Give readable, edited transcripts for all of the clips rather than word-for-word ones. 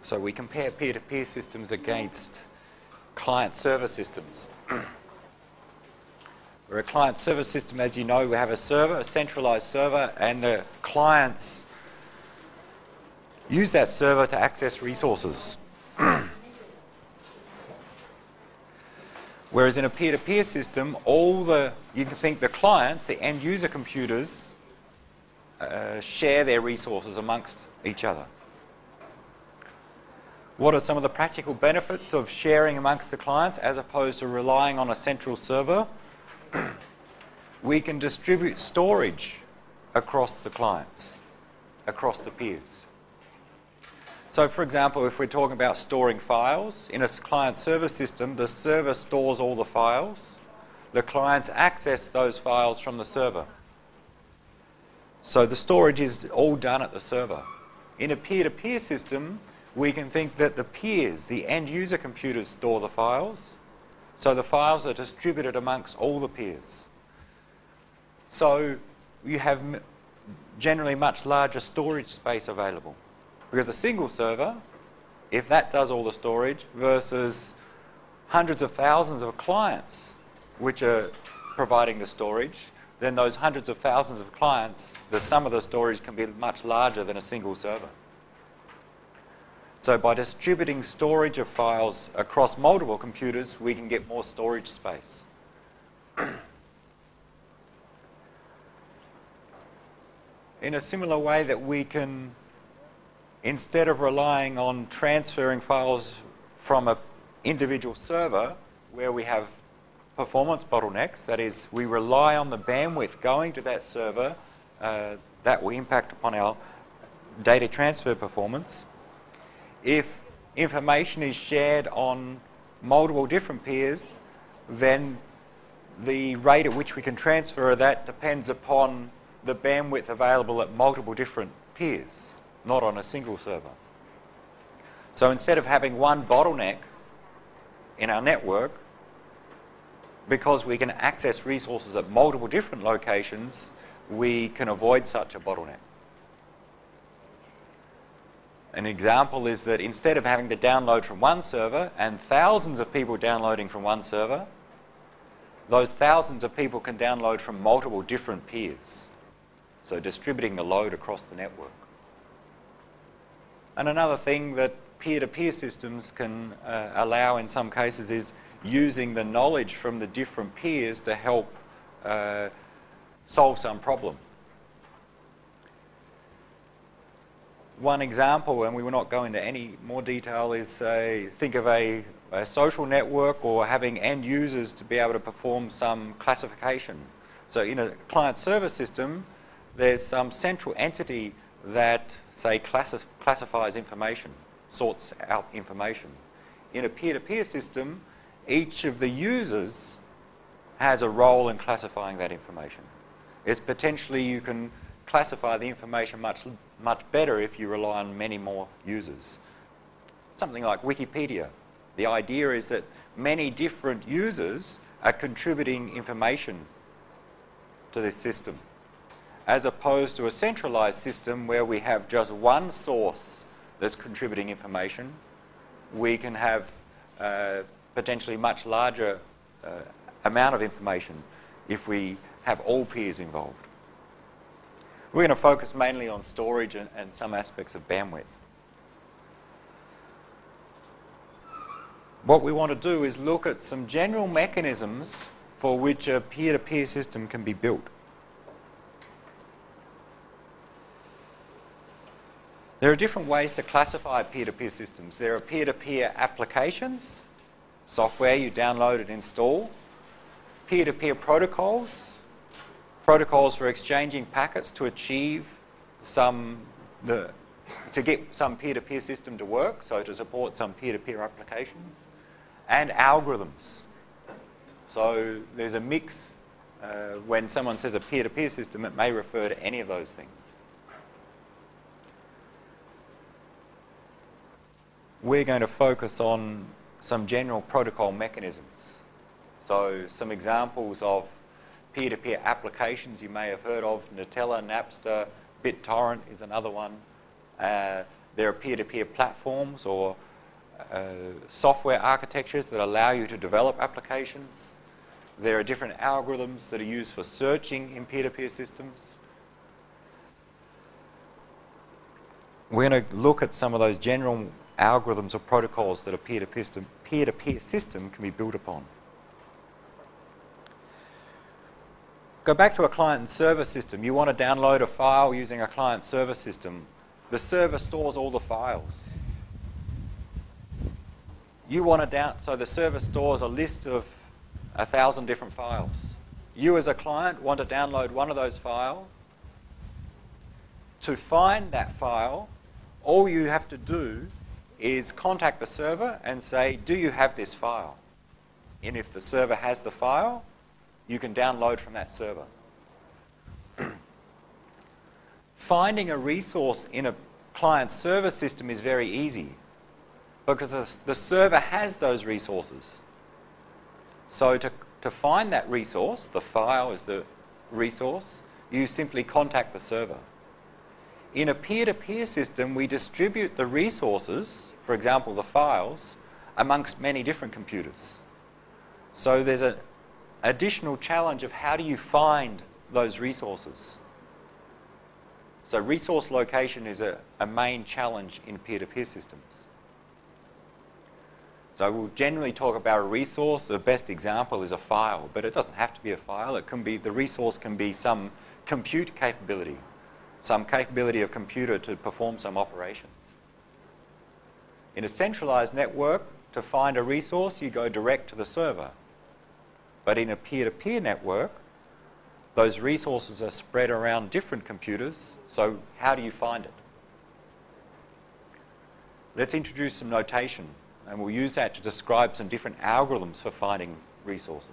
So we compare peer-to-peer systems against client-server systems. Where a client-server system, as you know, we have a server, a centralized server, and the clients use that server to access resources. Whereas in a peer-to-peer system, you can think the clients, the end-user computers, share their resources amongst each other. What are some of the practical benefits of sharing amongst the clients as opposed to relying on a central server? We can distribute storage across the clients, across the peers. So, for example, if we're talking about storing files, in a client-server system, the server stores all the files. The clients access those files from the server. So the storage is all done at the server. In a peer-to-peer system, we can think that the peers, the end-user computers, store the files. So the files are distributed amongst all the peers. So you have generally much larger storage space available. Because a single server, if that does all the storage, versus hundreds of thousands of clients which are providing the storage, then those hundreds of thousands of clients, the sum of the storage can be much larger than a single server. So by distributing storage of files across multiple computers, we can get more storage space. In a similar way that we can, instead of relying on transferring files from an individual server where we have performance bottlenecks, that is, we rely on the bandwidth going to that server, that will impact upon our data transfer performance. If information is shared on multiple different peers, then the rate at which we can transfer that depends upon the bandwidth available at multiple different peers, not on a single server. So instead of having one bottleneck in our network, because we can access resources at multiple different locations, we can avoid such a bottleneck. An example is that instead of having to download from one server and thousands of people downloading from one server, those thousands of people can download from multiple different peers. So distributing the load across the network. And another thing that peer-to-peer systems can allow in some cases is using the knowledge from the different peers to help solve some problem. One example, and we will not go into any more detail, is think of a social network or having end users to be able to perform some classification. So in a client-server system, there's some central entity that, say, classifies information, sorts out information. In a peer-to-peer system, each of the users has a role in classifying that information. It's potentially you can classify the information much better if you rely on many more users. Something like Wikipedia. The idea is that many different users are contributing information to this system, as opposed to a centralized system where we have just one source that's contributing information. We can have potentially much larger amount of information if we have all peers involved. We're going to focus mainly on storage and some aspects of bandwidth. What we want to do is look at some general mechanisms for which a peer-to-peer system can be built. There are different ways to classify peer-to-peer systems. There are peer-to-peer applications, software you download and install, peer-to-peer protocols, protocols for exchanging packets to achieve to get some peer-to-peer system to work, so to support some peer-to-peer applications, and algorithms. So there's a mix. When someone says a peer-to-peer system, it may refer to any of those things. We're going to focus on some general protocol mechanisms. So some examples of peer-to-peer applications you may have heard of: Nutella, Napster, BitTorrent is another one. There are peer-to-peer platforms or software architectures that allow you to develop applications. There are different algorithms that are used for searching in peer-to-peer systems. We're going to look at some of those general algorithms or protocols that a peer-to-peer system can be built upon. Go back to a client and server system. You want to download a file using a client server system. The server stores all the files. So the server stores a list of 1,000 different files. You as a client want to download one of those files. To find that file, all you have to do is contact the server and say, do you have this file? And if the server has the file, you can download from that server. Finding a resource in a client server system is very easy because the server has those resources. So to find that resource, the file is the resource, you simply contact the server. In a peer-to-peer system, we distribute the resources, for example, the files, amongst many different computers. So there's an additional challenge of how do you find those resources. So resource location is a main challenge in peer-to-peer systems. So we'll generally talk about a resource. The best example is a file, but it doesn't have to be a file. It can be, the resource can be some compute capability, some capability of computer to perform some operations. In a centralized network, to find a resource, you go direct to the server. But in a peer-to-peer network, those resources are spread around different computers, so how do you find it? Let's introduce some notation, and we'll use that to describe some different algorithms for finding resources.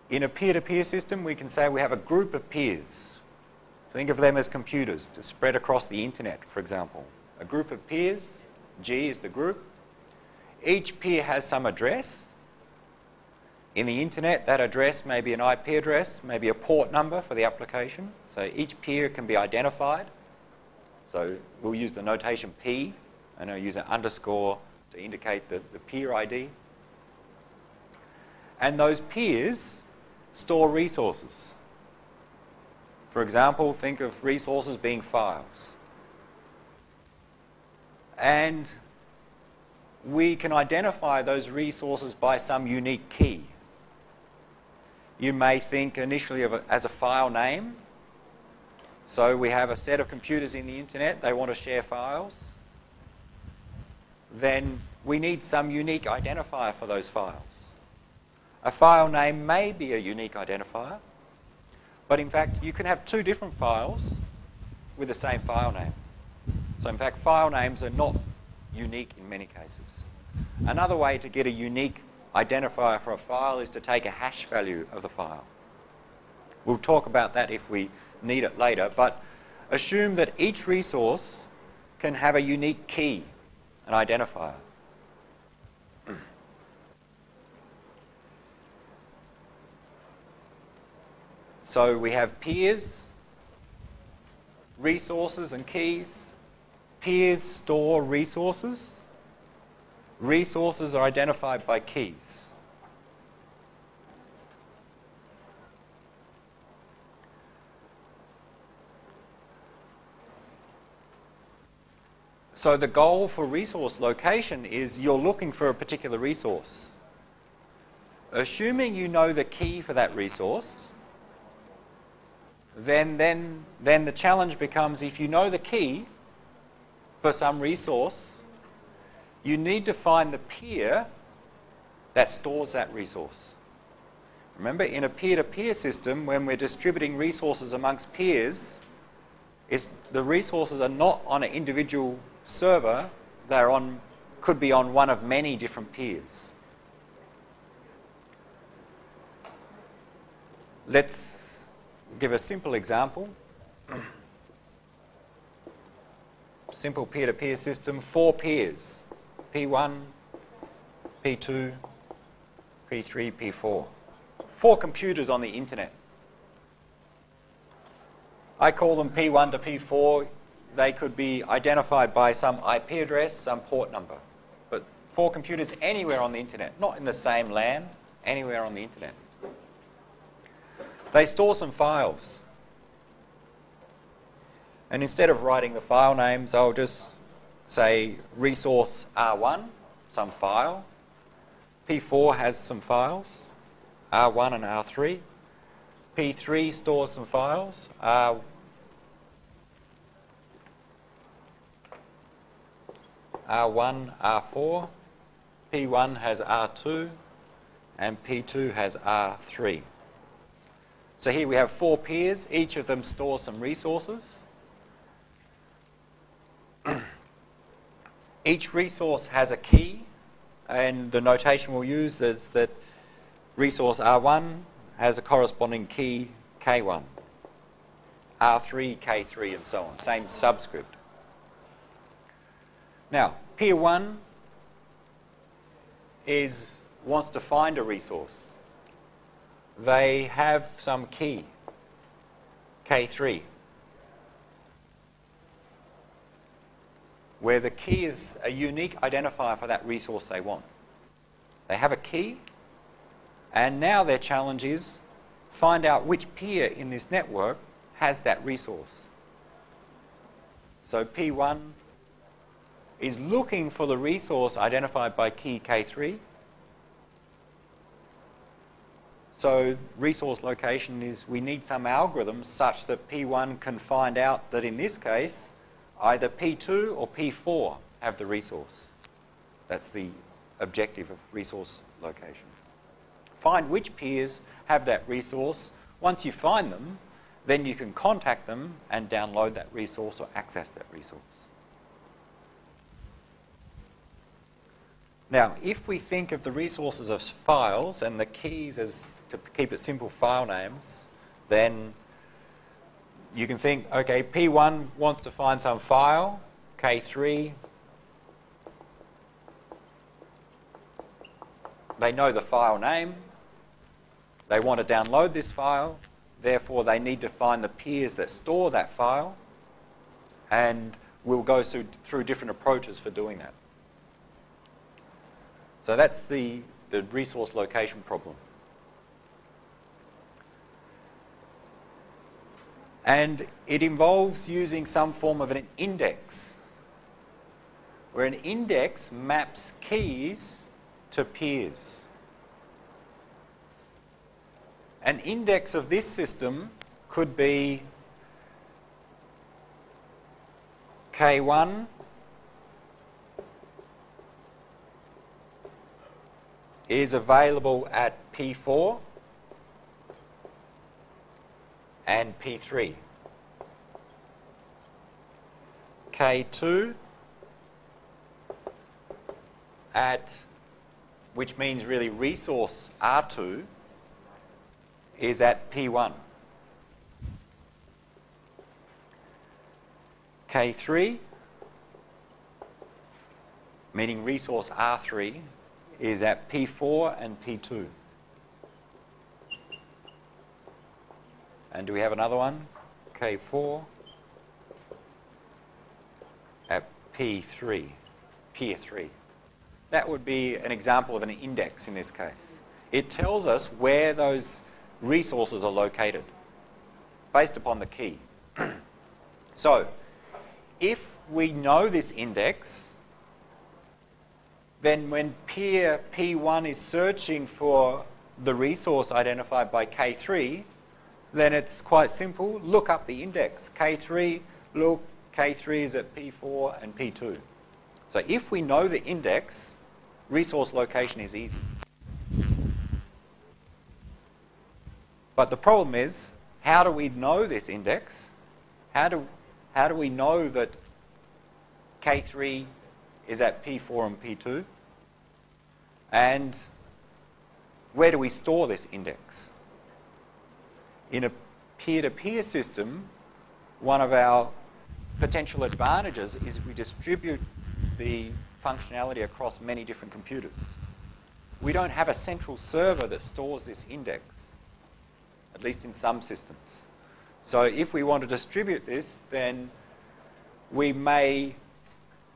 In a peer-to-peer system, we can say we have a group of peers. Think of them as computers to spread across the internet, for example. A group of peers, G is the group. Each peer has some address. In the internet, that address may be an IP address, maybe a port number for the application. So each peer can be identified. So we'll use the notation P, and I'll use an underscore to indicate the peer ID. And those peers store resources. For example, think of resources being files. And we can identify those resources by some unique key. You may think initially of it as a file name. So we have a set of computers in the internet, they want to share files. Then we need some unique identifier for those files. A file name may be a unique identifier, but in fact you can have two different files with the same file name. So in fact file names are not unique in many cases. Another way to get a unique identifier for a file is to take a hash value of the file. We'll talk about that if we need it later, but assume that each resource can have a unique key, an identifier. So we have peers, resources and keys. Peers store resources. Resources are identified by keys. So the goal for resource location is you're looking for a particular resource. Assuming you know the key for that resource, then the challenge becomes if you know the key for some resource, you need to find the peer that stores that resource. Remember, in a peer-to-peer system, when we're distributing resources amongst peers, the resources are not on an individual server, could be on one of many different peers. Let's give a simple example. Simple peer-to-peer system, 4 peers. P1, P2, P3, P4. 4 computers on the internet. I call them P1 to P4. they could be identified by some IP address, some port number. But for computers anywhere on the internet, not in the same LAN, anywhere on the internet. They store some files. And instead of writing the file names, I'll just say resource R1, some file. P4 has some files, R1 and R3. P3 stores some files, R1, R4. P1 has R2, and P2 has R3. So here we have 4 peers. Each of them stores some resources. Each resource has a key, and the notation we'll use is that resource R1 has a corresponding key K1, R3, K3, and so on, same subscript. Now, peer 1 wants to find a resource. They have some key, K3, where the key is a unique identifier for that resource they want. They have a key, and now their challenge is find out which peer in this network has that resource. So P1 is looking for the resource identified by key K3. So resource location is we need some algorithm such that P1 can find out that in this case either P2 or P4 have the resource. That's the objective of resource location. Find which peers have that resource. Once you find them, then you can contact them and download that resource or access that resource. Now, if we think of the resources as files and the keys as, to keep it simple, file names, then you can think, okay, P1 wants to find some file, K3. They know the file name. They want to download this file. Therefore, they need to find the peers that store that file. And we'll go through different approaches for doing that. So that's the resource location problem. And it involves using some form of an index, where an index maps keys to peers. An index of this system could be K1 is available at P4 and P3. K2 at, which means really resource R2, is at P1. K3, meaning resource R3, is at P4 and P2. And do we have another one? K4 at P3, peer 3. That would be an example of an index in this case. It tells us where those resources are located based upon the key. So, if we know this index, then when peer P1 is searching for the resource identified by K3, then it's quite simple. Look up the index. K3, look, K3 is at P4 and P2. So if we know the index, resource location is easy. But the problem is, how do we know this index? How do we know that K3 is at P4 and P2? And where do we store this index? In a peer-to-peer system, one of our potential advantages is we distribute the functionality across many different computers. We don't have a central server that stores this index, at least in some systems. So if we want to distribute this, then we may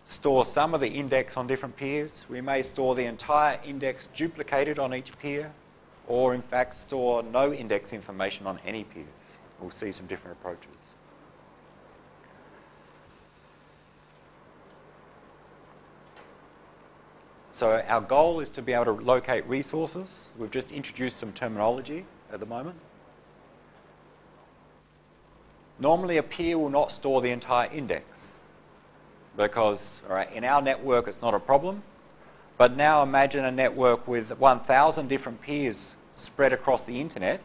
store some of the index on different peers. We may store the entire index duplicated on each peer, or in fact store no index information on any peers. We'll see some different approaches. So our goal is to be able to locate resources. We've just introduced some terminology at the moment. Normally a peer will not store the entire index because in our network it's not a problem. But now imagine a network with 1,000 different peers spread across the internet.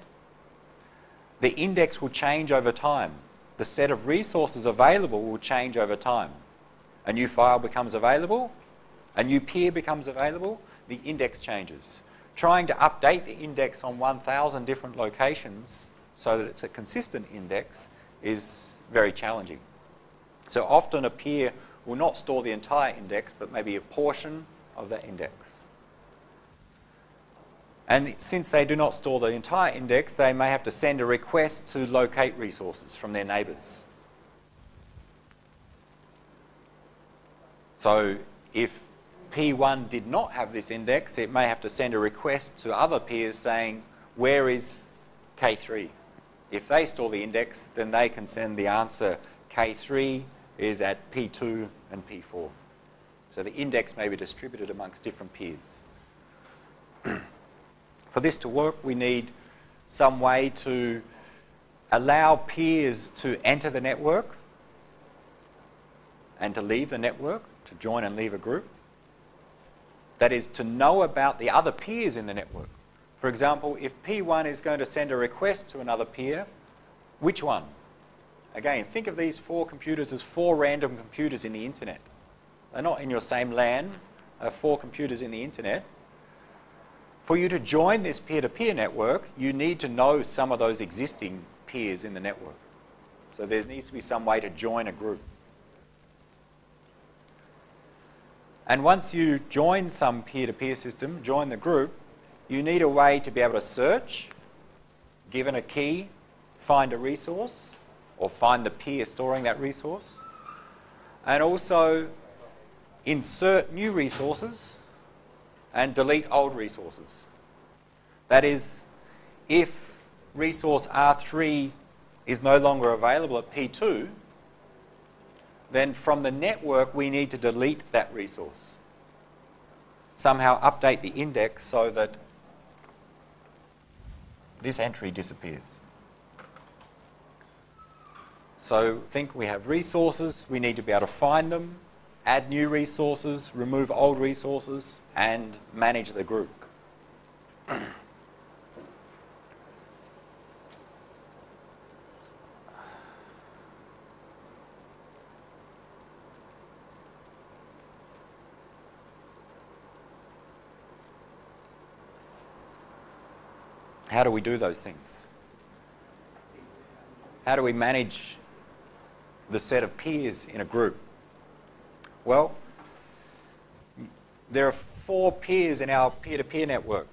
The index will change over time. The set of resources available will change over time. A new file becomes available, a new peer becomes available, the index changes. Trying to update the index on 1,000 different locations so that it's a consistent index is very challenging. So often a peer will not store the entire index, but maybe a portion of that index. And since they do not store the entire index, they may have to send a request to locate resources from their neighbours. So if P1 did not have this index, it may have to send a request to other peers saying, where is K3? If they store the index, then they can send the answer, K3 is at P2 and P4. So the index may be distributed amongst different peers. For this to work, we need some way to allow peers to enter the network and to leave the network, to join and leave a group. That is, to know about the other peers in the network. For example, if P1 is going to send a request to another peer, which one? Again, think of these 4 computers as 4 random computers in the internet. They're not in your same LAN, they're 4 computers in the internet. For you to join this peer-to-peer network, you need to know some of those existing peers in the network. So there needs to be some way to join a group. And once you join some peer-to-peer system, join the group, you need a way to be able to search, given a key, find a resource, or find the peer storing that resource, and also insert new resources and delete old resources. That is, if resource R3 is no longer available at P2, then from the network we need to delete that resource. Somehow update the index so that this entry disappears. So think we have resources, we need to be able to find them, add new resources, remove old resources, and manage the group. How do we do those things? How do we manage the set of peers in a group? Well, there are 4 peers in our peer-to-peer network.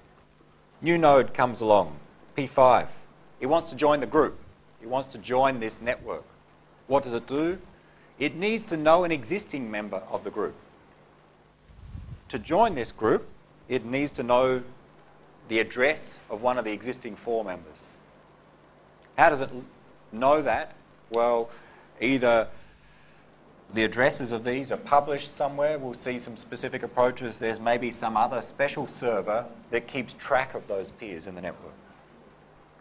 New node comes along, P5. It wants to join the group. It wants to join this network. What does it do? It needs to know an existing member of the group. To join this group, it needs to know the address of one of the existing 4 members. How does it know that? Well, either the addresses of these are published somewhere, we'll see some specific approaches, there's maybe some other special server that keeps track of those peers in the network.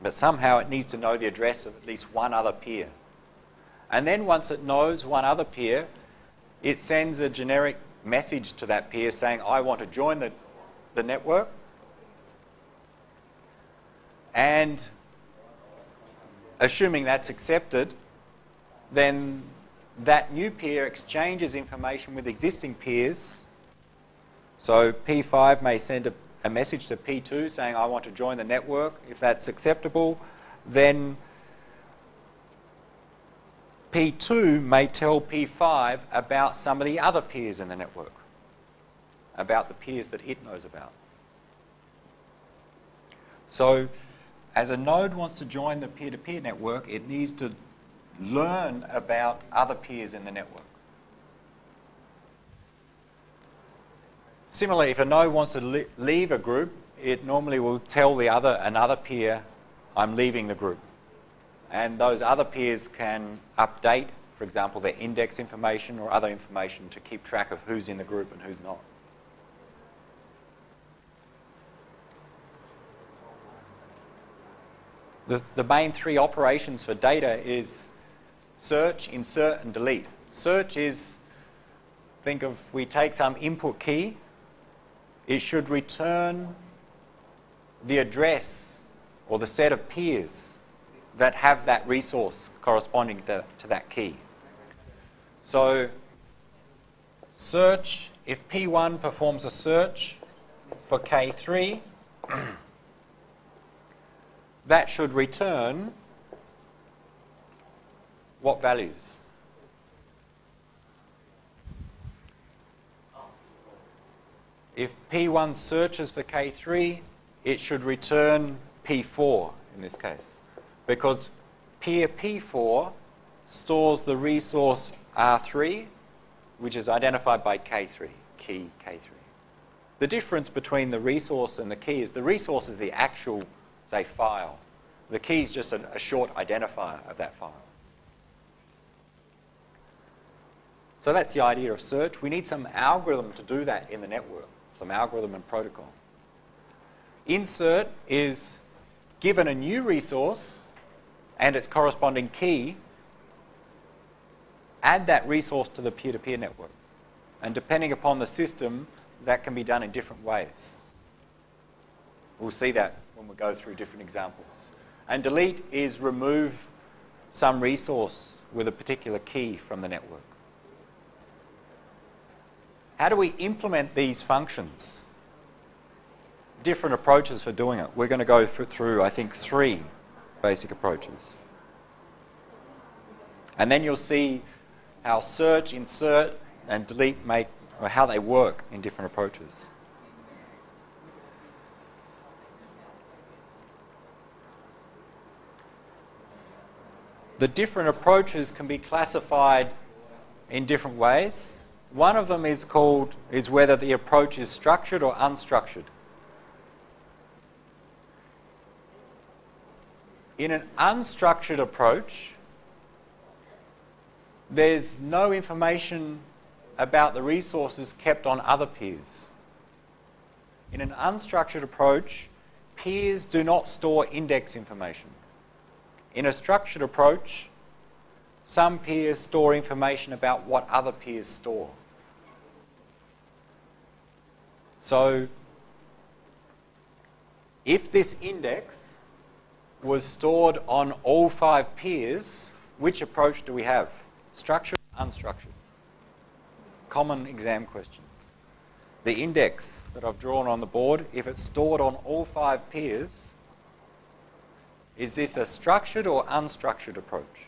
But somehow it needs to know the address of at least one other peer. And then once it knows one other peer, it sends a generic message to that peer saying, I want to join the network. And assuming that's accepted, then that new peer exchanges information with existing peers. So P5 may send a message to P2 saying, I want to join the network. If that's acceptable, then P2 may tell P5 about some of the other peers in the network, about the peers that it knows about. So as a node wants to join the peer-to-peer network, it needs to learn about other peers in the network. Similarly, if a node wants to leave a group, it normally will tell another peer, I'm leaving the group. And those other peers can update, for example, their index information or other information to keep track of who's in the group and who's not. The main three operations for data is search, insert, and delete. Search is, think of, we take some input key, it should return the address or the set of peers that have that resource corresponding to that key. So search, if P1 performs a search for K3, that should return what values? If P1 searches for K3, it should return P4 in this case, because peer P4 stores the resource R3, which is identified by K3, key K3. The difference between the resource and the key is the resource is the actual, say, file. The key is just a short identifier of that file. So that's the idea of search. We need some algorithm to do that in the network, some algorithm and protocol. Insert is given a new resource and its corresponding key, add that resource to the peer-to-peer network. And depending upon the system, that can be done in different ways. We'll see that when we go through different examples. And delete is remove some resource with a particular key from the network. How do we implement these functions? Different approaches for doing it. We're going to go through, I think, 3 basic approaches. And then you'll see how search, insert, and delete or how they work in different approaches. The different approaches can be classified in different ways. One of them is whether the approach is structured or unstructured. In an unstructured approach, there's no information about the resources kept on other peers. In an unstructured approach, peers do not store index information. In a structured approach, some peers store information about what other peers store. So, if this index was stored on all 5 peers, which approach do we have? Structured or unstructured? Common exam question. The index that I've drawn on the board, if it's stored on all 5 peers, is this a structured or unstructured approach?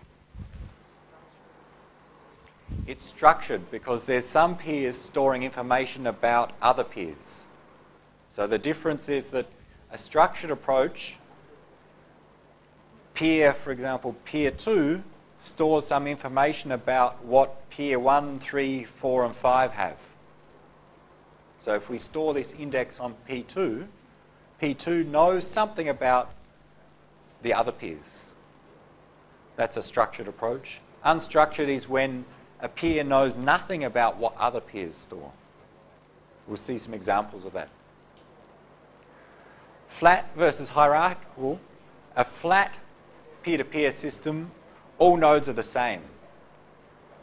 It's structured because there's some peers storing information about other peers. So the difference is that a structured approach, peer, for example, peer 2, stores some information about what peer 1, 3, 4, and 5 have. So if we store this index on P2, P2 knows something about the other peers. That's a structured approach. Unstructured is when a peer knows nothing about what other peers store. We'll see some examples of that. Flat versus hierarchical. A flat peer-to-peer system, all nodes are the same.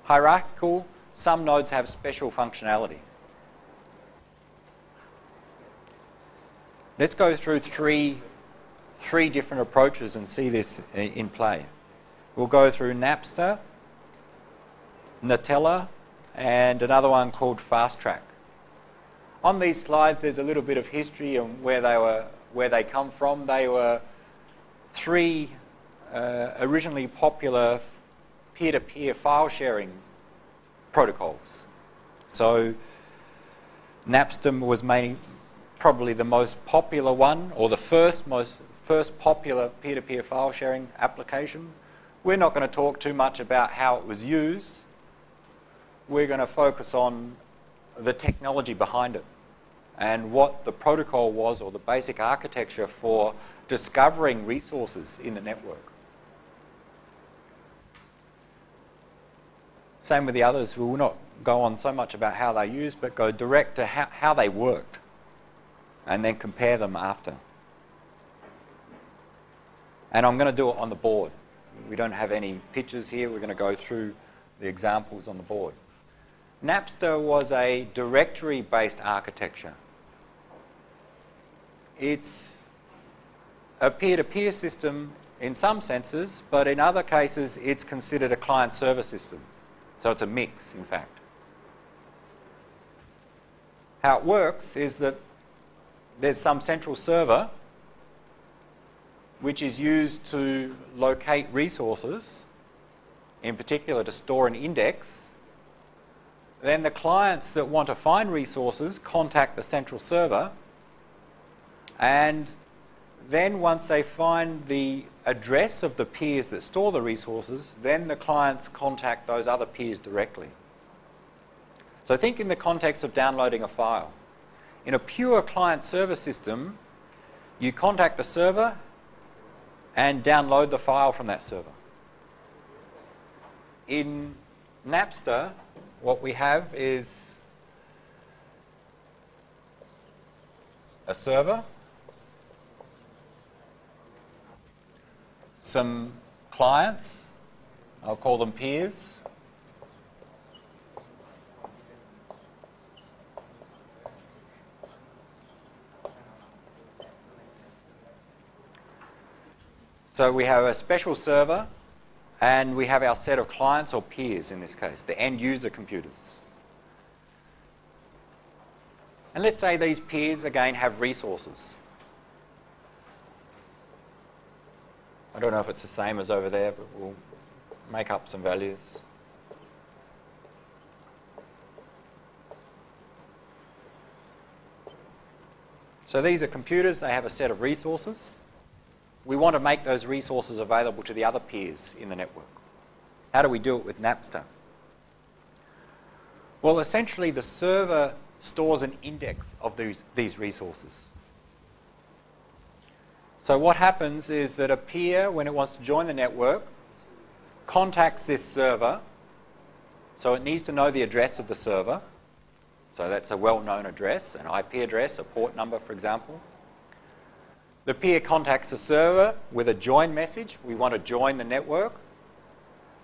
Hierarchical, some nodes have special functionality. Let's go through three different approaches and see this in play. We'll go through Napster, Gnutella, and another one called Fast Track. On these slides, there's a little bit of history and where they come from. They were 3 originally popular peer-to-peer file sharing protocols. So Napster was probably the most popular one, or the first popular peer-to-peer file sharing application. We're not going to talk too much about how it was used. We're going to focus on the technology behind it. and what the protocol was, or the basic architecture for discovering resources in the network. Same with the others. We will not go on so much about how they used, but go direct to how they worked, and then compare them after. And I'm going to do it on the board. We don't have any pictures here. We're going to go through the examples on the board. Napster was a directory-based architecture. It's a peer-to-peer system in some senses, but in other cases it's considered a client-server system. So it's a mix, in fact. How it works is that there's some central server which is used to locate resources, in particular to store an index. Then the clients that want to find resources contact the central server, and then once they find the address of the peers that store the resources, then the clients contact those other peers directly. So think in the context of downloading a file. In a pure client-server system, you contact the server and download the file from that server. In Napster, what we have is a server, some clients, I'll call them peers, so we have a special server, and we have our set of clients, or peers in this case, the end user computers. And let's say these peers again have resources. I don't know if it's the same as over there, but we'll make up some values. So these are computers, they have a set of resources. We want to make those resources available to the other peers in the network. How do we do it with Napster? Well, essentially the server stores an index of these resources. So what happens is that a peer, when it wants to join the network, contacts this server. So it needs to know the address of the server. So that's a well-known address, an IP address, a port number, for example. The peer contacts the server with a join message. We want to join the network.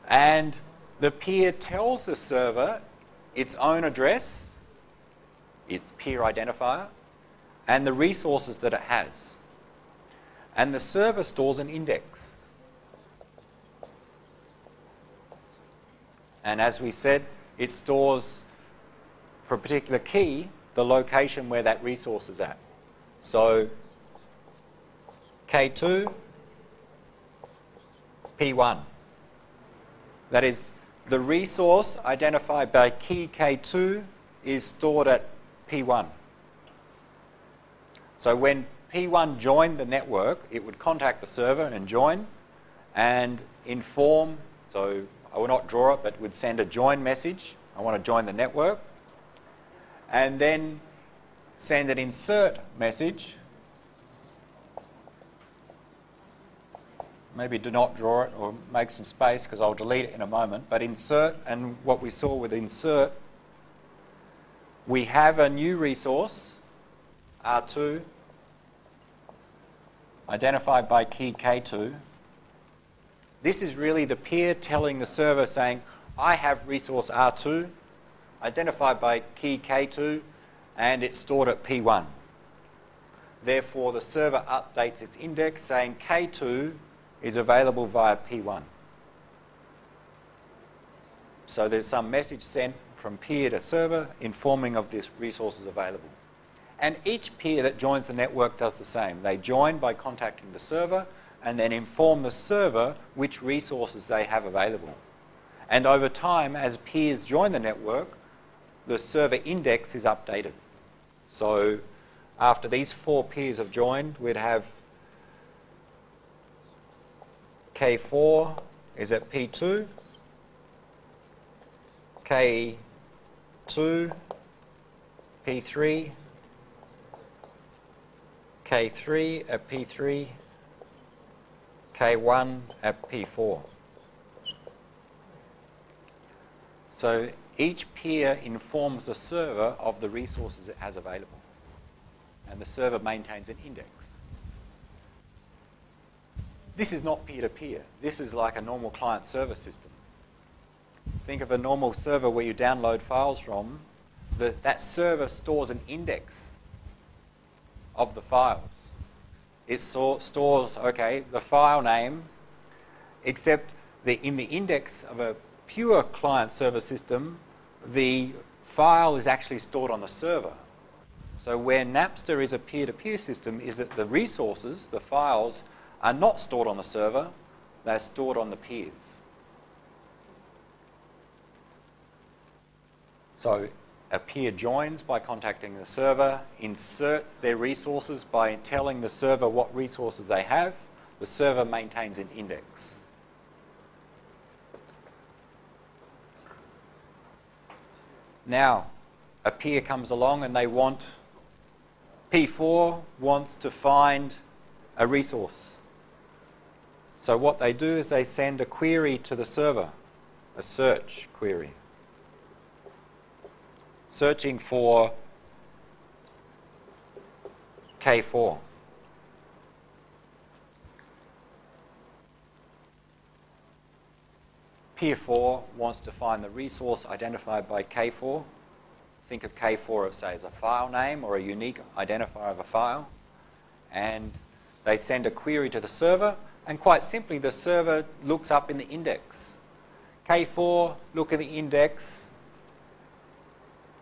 And the peer tells the server its own address, its peer identifier, and the resources that it has. And the server stores an index. And as we said, it stores, for a particular key, the location where that resource is at. So K2, P1. That is, the resource identified by key K2 is stored at P1. So when P1 joined the network, it would contact the server and join and inform, so I will not draw it, but would send a join message. I want to join the network. And then send an insert message. Maybe do not draw it or make some space because I'll delete it in a moment. But insert, and what we saw with insert, we have a new resource, R2, identified by key K2. This is really the peer telling the server saying, I have resource R2, identified by key K2, and it's stored at P1. Therefore, the server updates its index saying K2 is available via P1. So there's some message sent from peer to server informing of this resources available. And each peer that joins the network does the same. They join by contacting the server and then inform the server which resources they have available. And over time, as peers join the network, the server index is updated. So after these 4 peers have joined, we'd have K4 is at P2, K2, P3, K3 at P3, K1 at P4. So each peer informs the server of the resources it has available, and the server maintains an index. This is not peer-to-peer. This is like a normal client-server system. Think of a normal server where you download files from. That server stores an index of the files. It stores, okay, the file name, except in the index of a pure client-server system, the file is actually stored on the server. So where Napster is a peer-to-peer system is that the resources, the files, are not stored on the server, they're stored on the peers. So a peer joins by contacting the server, inserts their resources by telling the server what resources they have. The server maintains an index. Now, a peer comes along and P4 wants to find a resource. So what they do is they send a query to the server, a search query, searching for K4. Peer 4 wants to find the resource identified by K4. Think of K4 say as a file name or a unique identifier of a file. And they send a query to the server, and quite simply the server looks up in the index. K4, look at the index.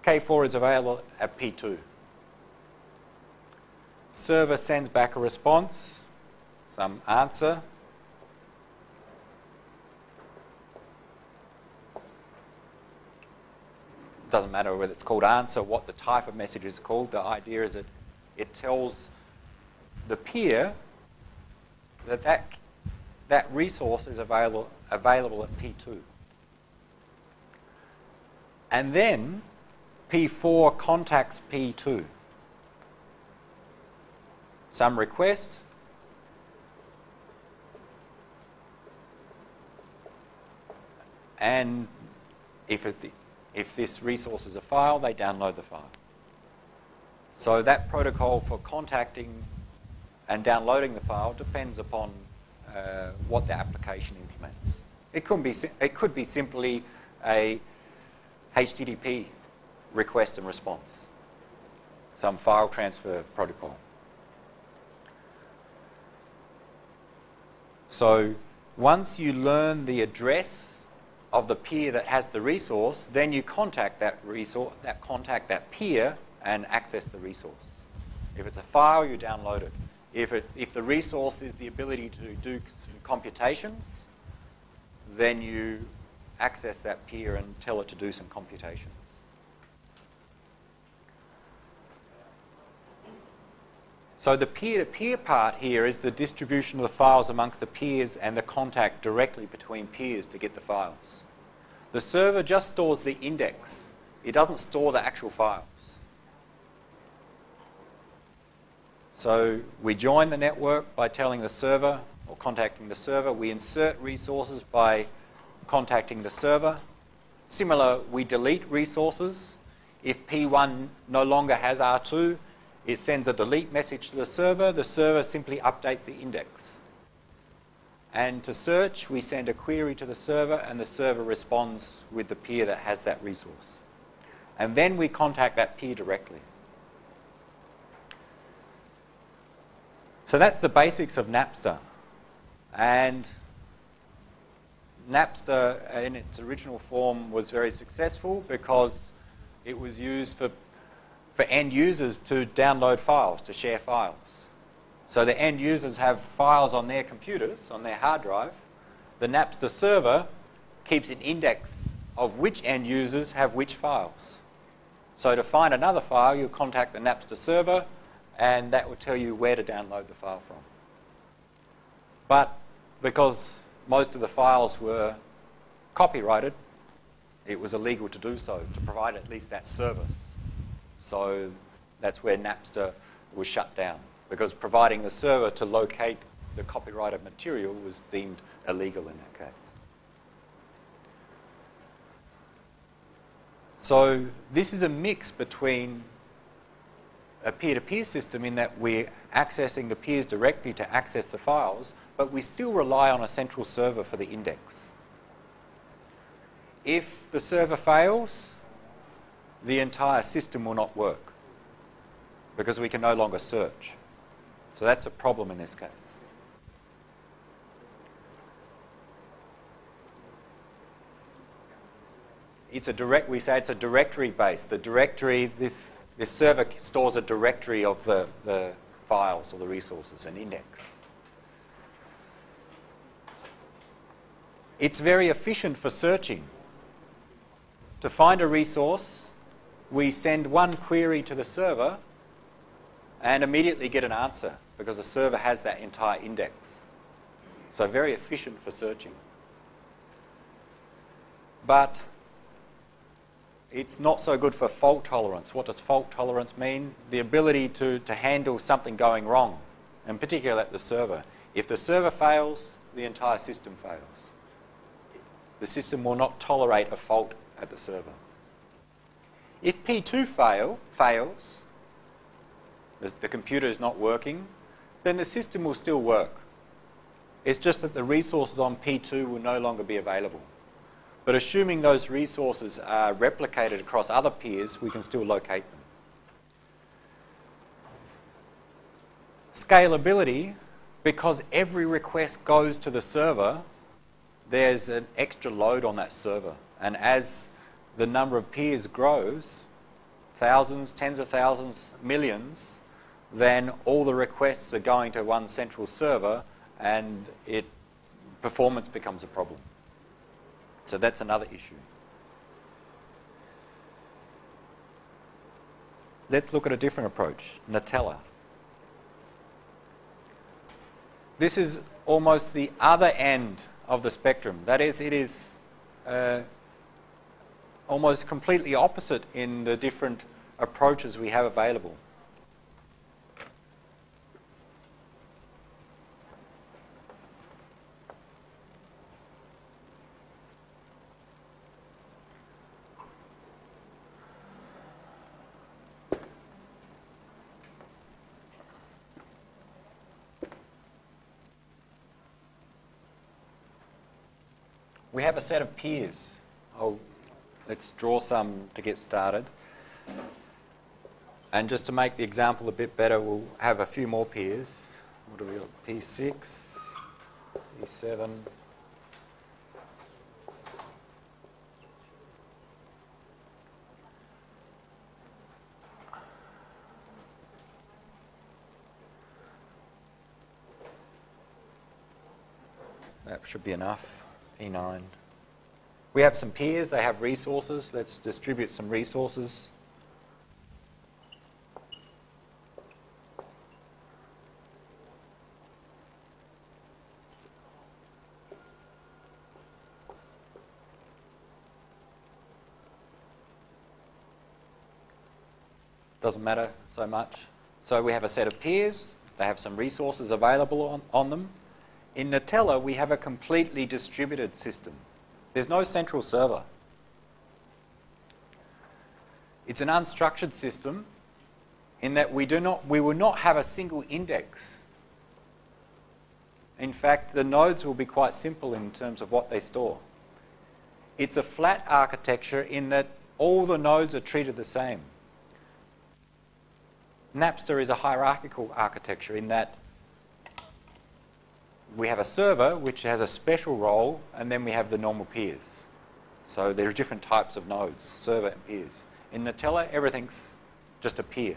K4 is available at P2. Server sends back a response, some answer. Doesn't matter whether it's called answer, what the type of message is called. The idea is that it tells the peer that resource is available at P2. And then P4 contacts P2. Some request. And if this resource is a file, they download the file. So that protocol for contacting and downloading the file depends upon what the application implements. It could be simply a HTTP request and response, some file transfer protocol. So once you learn the address of the peer that has the resource, then you contact that peer and access the resource. If it's a file, you download it. If the resource is the ability to do some computations, then you access that peer and tell it to do some computations. So the peer-to-peer part here is the distribution of the files amongst the peers and the contact directly between peers to get the files. The server just stores the index. It doesn't store the actual files. So we join the network by telling the server or contacting the server. We insert resources by contacting the server. Similar, we delete resources. If P1 no longer has R2, it sends a delete message to the server. The server simply updates the index. And to search, we send a query to the server, and the server responds with the peer that has that resource. And then we contact that peer directly. So that's the basics of Napster. And Napster, in its original form, was very successful because it was used for end users to download files, to share files. So the end users have files on their computers, on their hard drive. The Napster server keeps an index of which end users have which files. So to find another file, you contact the Napster server, and that will tell you where to download the file from. But because most of the files were copyrighted, it was illegal to do so, to provide at least that service. So that's where Napster was shut down. because providing the server to locate the copyrighted material was deemed illegal in that case. So this is a mix between a peer-to-peer system in that we're accessing the peers directly to access the files, but we still rely on a central server for the index. If the server fails, the entire system will not work because we can no longer search. So that's a problem in this case. We say it's a directory based. The directory, this server stores a directory of the files or the resources, an index. It's very efficient for searching. To find a resource, we send one query to the server and immediately get an answer because the server has that entire index. So very efficient for searching. But it's not so good for fault tolerance. What does fault tolerance mean? The ability to handle something going wrong, and particularly at the server. If the server fails, the entire system fails. The system will not tolerate a fault at the server. If P2 fails, the computer is not working, then the system will still work. It's just that the resources on P2 will no longer be available. But assuming those resources are replicated across other peers, we can still locate them. Scalability, because every request goes to the server, there's an extra load on that server. And as the number of peers grows, thousands, tens of thousands, millions, then all the requests are going to one central server and performance becomes a problem. So that's another issue. Let's look at a different approach, Gnutella. This is almost the other end of the spectrum. That is, it is almost completely opposite in the different approaches we have available. We have a set of peers. Let's draw some to get started. And just to make the example a bit better, we'll have a few more peers. What do we got? P6, P7. That should be enough. P9. We have some peers, they have resources. Let's distribute some resources. Doesn't matter so much. So we have a set of peers, they have some resources available on them. In Gnutella, we have a completely distributed system. There's no central server. It's an unstructured system in that we will not have a single index. In fact, the nodes will be quite simple in terms of what they store. It's a flat architecture in that all the nodes are treated the same. Napster is a hierarchical architecture in that we have a server which has a special role, and then we have the normal peers. So there are different types of nodes, server and peers. In Gnutella, everything's just a peer.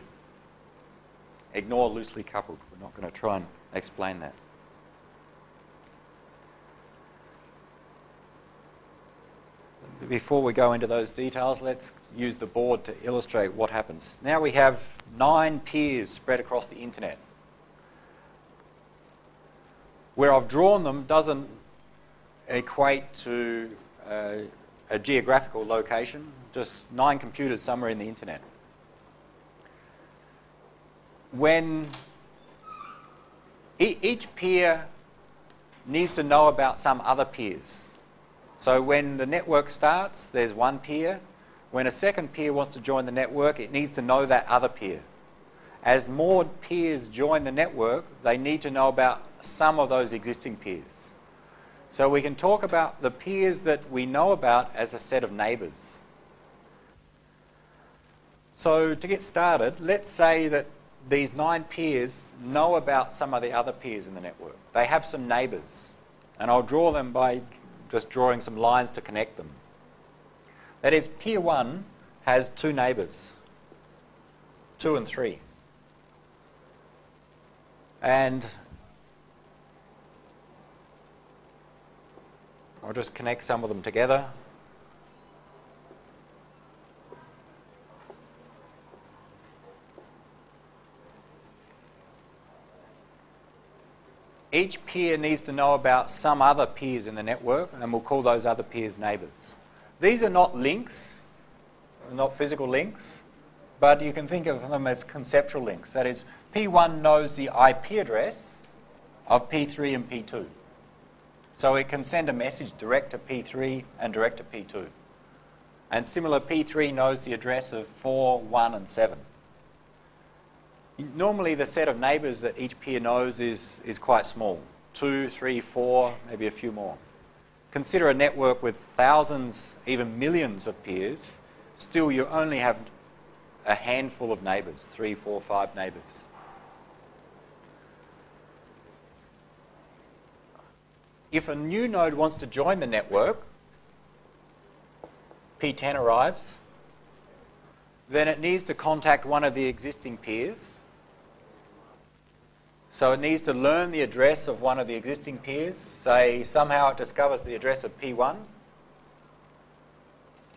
Ignore loosely coupled. We're not going to try and explain that. Before we go into those details, let's use the board to illustrate what happens. Now we have 9 peers spread across the internet. Where I've drawn them doesn't equate to a geographical location, just 9 computers somewhere in the internet. When Each peer needs to know about some other peers. So when the network starts, there's one peer. When a second peer wants to join the network, it needs to know that other peer. As more peers join the network, they need to know about some of those existing peers. So we can talk about the peers that we know about as a set of neighbours. So to get started, let's say that these 9 peers know about some of the other peers in the network. They have some neighbours, and I'll draw them by just drawing some lines to connect them. That is, peer 1 has 2 neighbours, 2 and 3. And I'll just connect some of them together. Each peer needs to know about some other peers in the network, and we'll call those other peers neighbours. These are not links, not physical links, but you can think of them as conceptual links. That is, P1 knows the IP address of P3 and P2. So it can send a message direct to P3 and direct to P2. And similar, P3 knows the address of 4, 1 and 7. Normally the set of neighbours that each peer knows is quite small. 2, 3, 4, maybe a few more. Consider a network with thousands, even millions of peers. Still, you only have a handful of neighbours, 3, 4, 5 neighbours. If a new node wants to join the network, P10 arrives, then it needs to contact one of the existing peers. So it needs to learn the address of one of the existing peers. Say somehow it discovers the address of P1.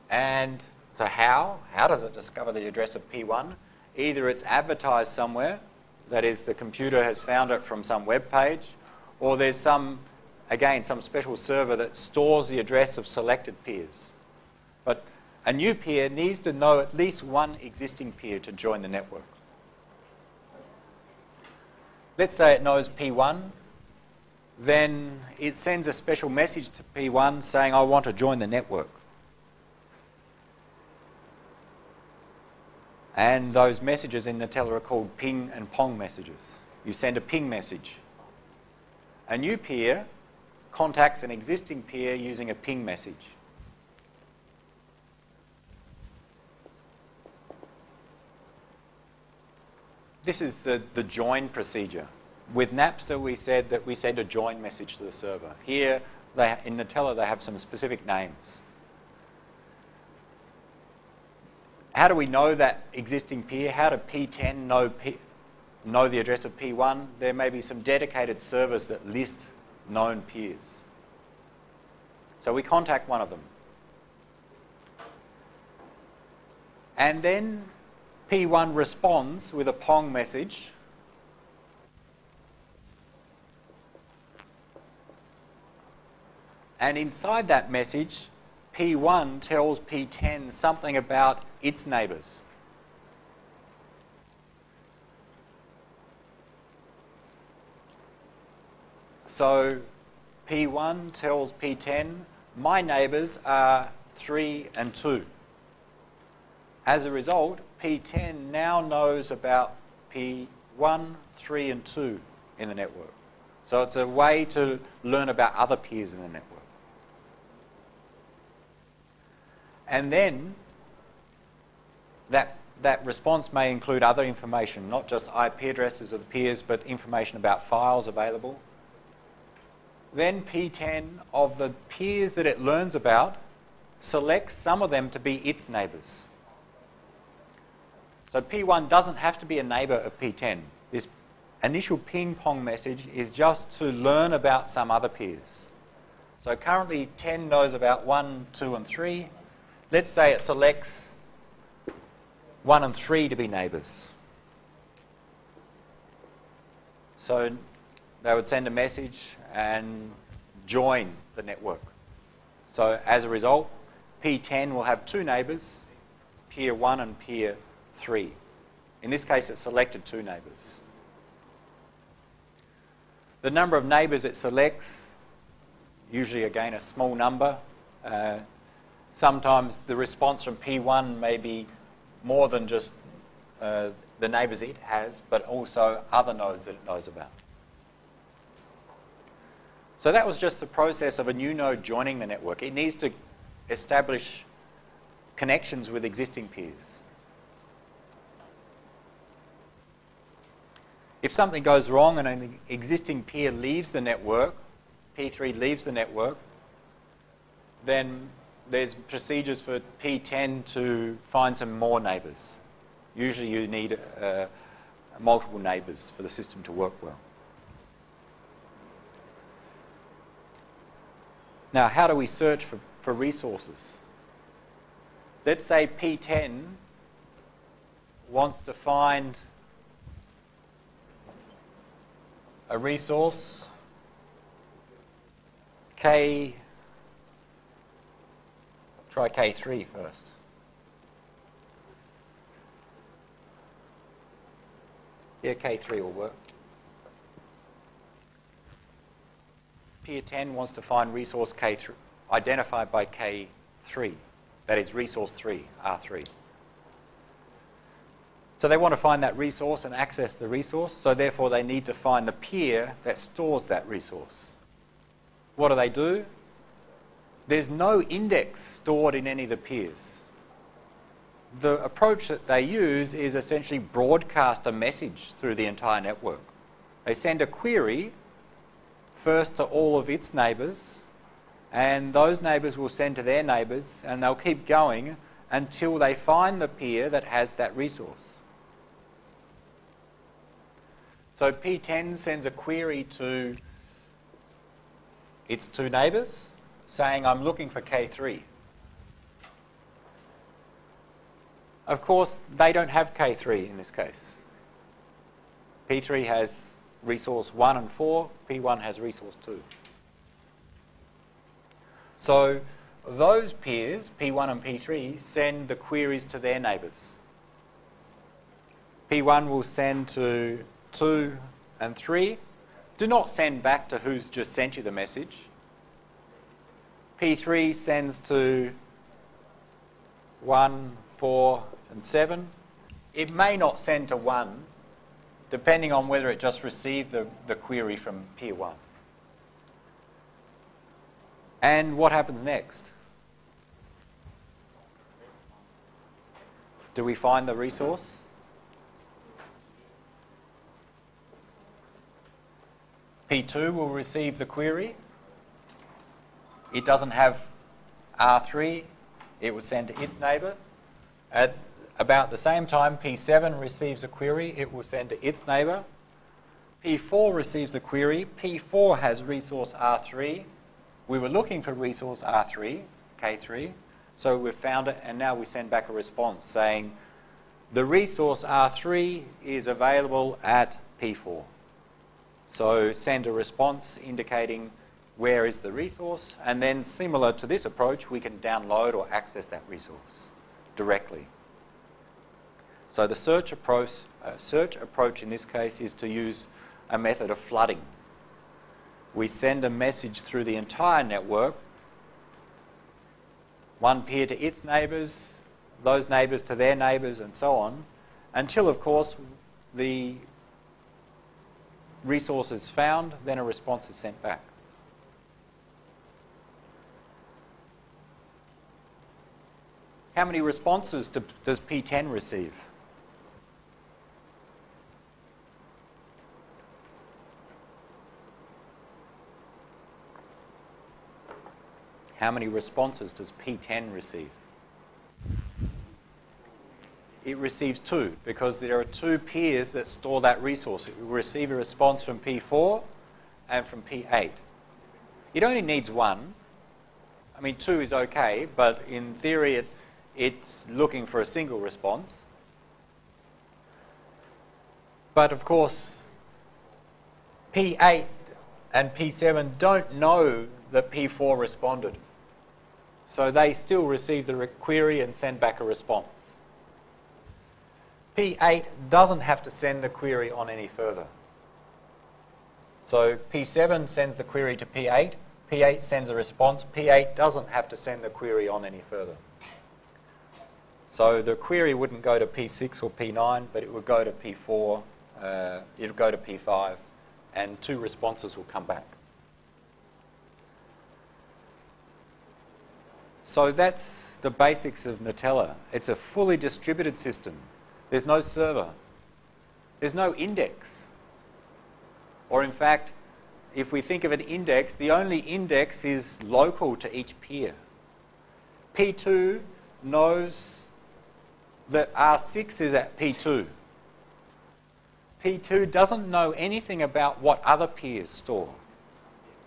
And so how? How does it discover the address of P1? Either it's advertised somewhere, that is the computer has found it from some web page, or there's some special server that stores the address of selected peers. But a new peer needs to know at least one existing peer to join the network. Let's say it knows P1, then it sends a special message to P1 saying, I want to join the network. And those messages in Gnutella are called ping and pong messages. You send a ping message. A new peer contacts an existing peer using a ping message. This is the join procedure. With Napster, we said that we send a join message to the server. Here, in Gnutella, they have some specific names. How do we know that existing peer? How do P10 know the address of P1? There may be some dedicated servers that list known peers. So we contact one of them. And then P1 responds with a pong message. And inside that message, P1 tells P10 something about its neighbours. So P1 tells P10, my neighbours are 3 and 2. As a result, P10 now knows about P1, 3 and 2 in the network. So it's a way to learn about other peers in the network. And then that response may include other information, not just IP addresses of the peers, but information about files available. Then P10, of the peers that it learns about, selects some of them to be its neighbours. So P1 doesn't have to be a neighbour of P10. This initial ping-pong message is just to learn about some other peers. So currently 10 knows about 1, 2 and 3. Let's say it selects 1 and 3 to be neighbours. So they would send a message and join the network. So as a result, P10 will have 2 neighbours, peer 1 and peer 3. In this case, it selected 2 neighbours. The number of neighbours it selects, usually again a small number. Sometimes the response from P1 may be more than just the neighbours it has, but also other nodes that it knows about. So that was just the process of a new node joining the network. It needs to establish connections with existing peers. If something goes wrong and an existing peer leaves the network, P3 leaves the network, then there's procedures for P10 to find some more neighbours. Usually you need multiple neighbours for the system to work well. Now, how do we search for resources? Let's say P10 wants to find a resource K, try K3 first. Yeah, K3 will work. Peer 10 wants to find resource K3, identified by K3. That is resource 3, R3. So they want to find that resource and access the resource, so therefore they need to find the peer that stores that resource. What do? There's no index stored in any of the peers. The approach that they use is essentially broadcast a message through the entire network. They send a query first to all of its neighbours, and those neighbours will send to their neighbours, and they'll keep going until they find the peer that has that resource. So P10 sends a query to its two neighbours saying, I'm looking for K3. Of course, they don't have K3 in this case. P3 has resource 1 and 4, P1 has resource 2. So those peers, P1 and P3, send the queries to their neighbours. P1 will send to 2 and 3. Do not send back to who's just sent you the message. P3 sends to 1, 4 and 7. It may not send to 1, depending on whether it just received the query from peer 1. And what happens next? Do we find the resource? P2 will receive the query. It doesn't have R3. It would send to its neighbour. At about the same time, P7 receives a query. It will send to its neighbour. P4 receives a query. P4 has resource R3. We were looking for resource R3, K3, so we've found it, and now we send back a response saying the resource R3 is available at P4. So send a response indicating where is the resource, and then similar to this approach, we can download or access that resource directly. So the search approach in this case is to use a method of flooding. We send a message through the entire network, one peer to its neighbours, those neighbours to their neighbours, and so on, until, of course, the resource is found, then a response is sent back. How many responses does P10 receive? How many responses does P10 receive? It receives 2 because there are 2 peers that store that resource. It will receive a response from P4 and from P8. It only needs 1. I mean, 2 is okay, but in theory it's looking for a single response. But of course, P8 and P7 don't know that P4 responded. So they still receive the query and send back a response. P8 doesn't have to send the query on any further. So P7 sends the query to P8, P8 sends a response, P8 doesn't have to send the query on any further. So the query wouldn't go to P6 or P9, but it would go to P4, it would go to P5, and 2 responses will come back. So that's the basics of Gnutella. It's a fully distributed system. There's no server. There's no index. Or in fact, if we think of an index, the only index is local to each peer. P2 knows that R6 is at P2. P2 doesn't know anything about what other peers store.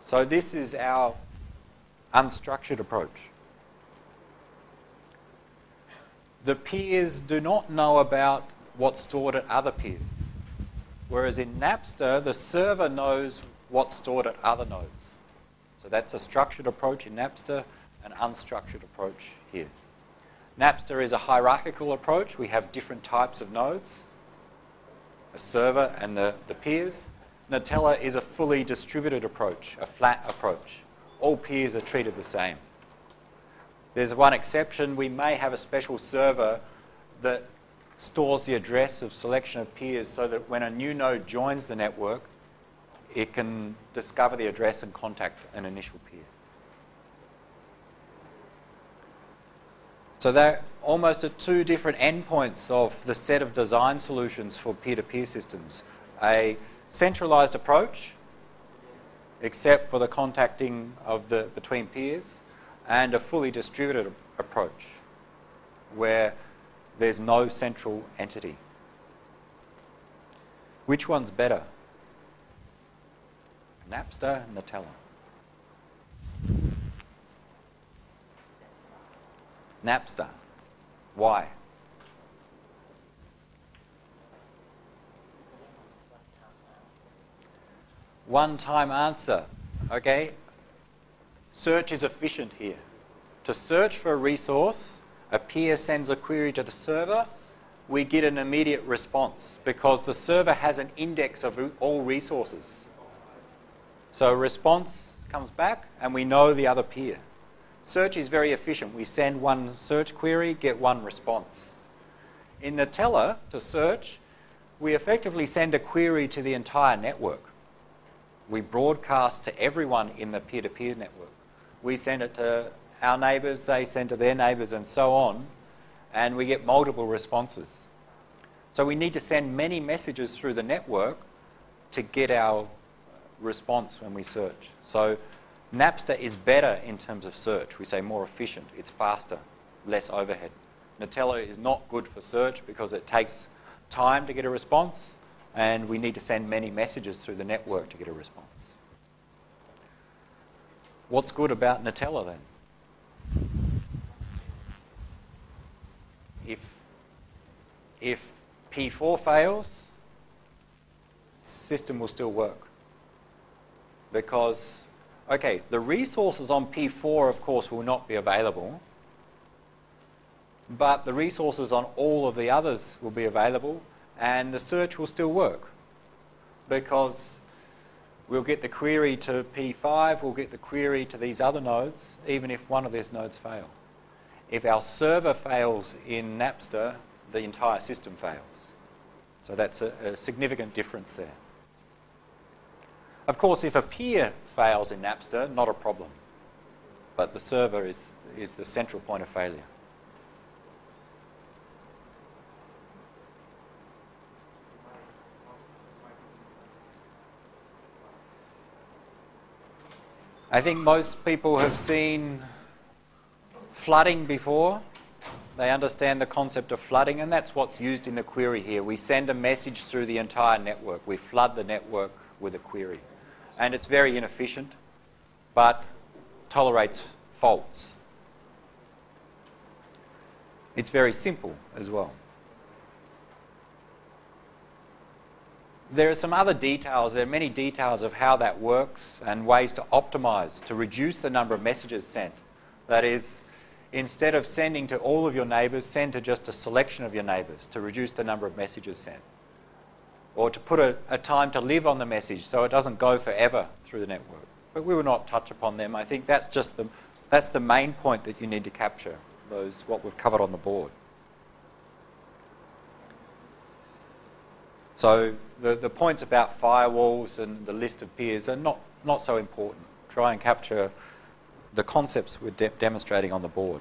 So this is our unstructured approach. The peers do not know about what's stored at other peers. Whereas in Napster, the server knows what's stored at other nodes. So that's a structured approach in Napster, an unstructured approach here. Napster is a hierarchical approach. We have different types of nodes, a server and the peers. Gnutella is a fully distributed approach, a flat approach. All peers are treated the same. There's one exception. We may have a special server that stores the address of selection of peers so that when a new node joins the network, it can discover the address and contact an initial peer. So they're almost at 2 different endpoints of the set of design solutions for peer-to-peer systems. A centralized approach, except for the contacting of between peers, and a fully distributed approach where there's no central entity. Which one's better? Napster, Gnutella? Napster. Why? One-time answer. Okay? Search is efficient here. To search for a resource, a peer sends a query to the server, we get an immediate response because the server has an index of all resources. So a response comes back and we know the other peer. Search is very efficient. We send one search query, get one response. In Gnutella, to search, we effectively send a query to the entire network. We broadcast to everyone in the peer-to-peer network. We send it to our neighbours, they send to their neighbours, and so on, and we get multiple responses. So we need to send many messages through the network to get our response when we search. So Napster is better in terms of search. We say more efficient, it's faster, less overhead. Gnutella is not good for search because it takes time to get a response, and we need to send many messages through the network to get a response. What's good about Gnutella then? If P4 fails, system will still work. Because, okay, the resources on P4, of course, will not be available, but the resources on all of the others will be available, and the search will still work. Because we'll get the query to P5, we'll get the query to these other nodes, even if one of these nodes fail. If our server fails in Napster, the entire system fails. So that's a significant difference there. Of course, if a peer fails in Napster, not a problem. But the server is the central point of failure. I think most people have seen flooding before. They understand the concept of flooding, and that's what's used in the query here. We send a message through the entire network. We flood the network with a query. And it's very inefficient, but tolerates faults. It's very simple as well. There are some other details. There are many details of how that works and ways to optimize, to reduce the number of messages sent. That is, instead of sending to all of your neighbours, send to just a selection of your neighbours to reduce the number of messages sent. or to put a time to live on the message so it doesn't go forever through the network. But we will not touch upon them. I think that's just that's the main point that you need to capture, what we've covered on the board. So the points about firewalls and the list of peers are not so important. Try and capture the concepts we're demonstrating on the board.